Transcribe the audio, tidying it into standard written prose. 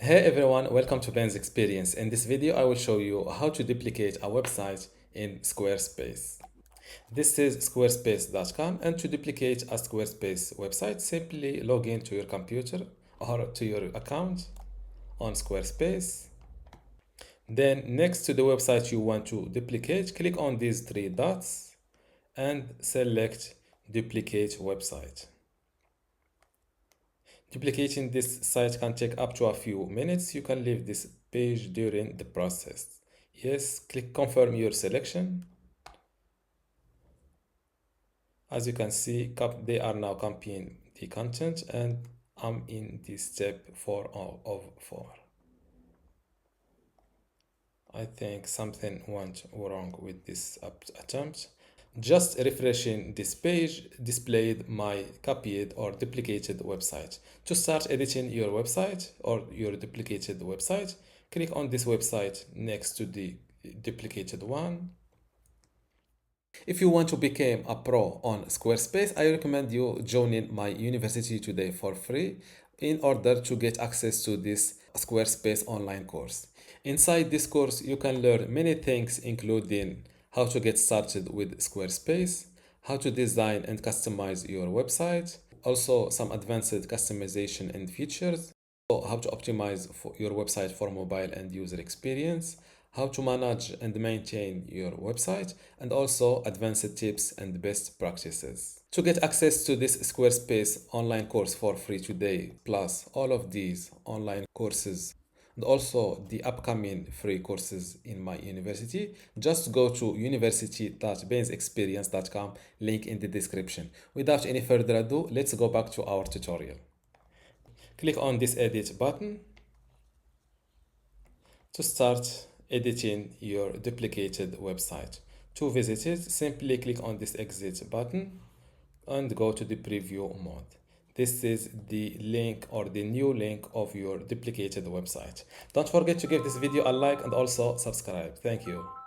Hey everyone, welcome to Ben's Experience. In this video, I will show you how to duplicate a website in Squarespace. This is squarespace.com, and to duplicate a Squarespace website, simply log into your computer or to your account on Squarespace. Then next to the website you want to duplicate, click on these three dots and select duplicate website. Duplicating this site can take up to a few minutes. You can leave this page during the process. Yes, click confirm your selection. As you can see, they are now copying the content and I'm in the step 4 of 4. I think something went wrong with this attempt. Just refreshing this page displayed my copied or duplicated website. To start editing your website or your duplicated website, click on this website next to the duplicated one. If you want to become a pro on Squarespace, I recommend you joining my university today for free in order to get access to this Squarespace online course. Inside this course, you can learn many things, including how to get started with Squarespace, how to design and customize your website, also some advanced customization and features, how to optimize your website for mobile and user experience, how to manage and maintain your website, and also advanced tips and best practices. To get access to this Squarespace online course for free today, plus all of these online courses and also the upcoming free courses in my university, just go to university.bainsexperience.com, link in the description. Without any further ado, let's go back to our tutorial. Click on this edit button to start editing your duplicated website. To visit it, simply click on this exit button and go to the preview mode. This is the link or the new link of your duplicated website. Don't forget to give this video a like and also subscribe. Thank you.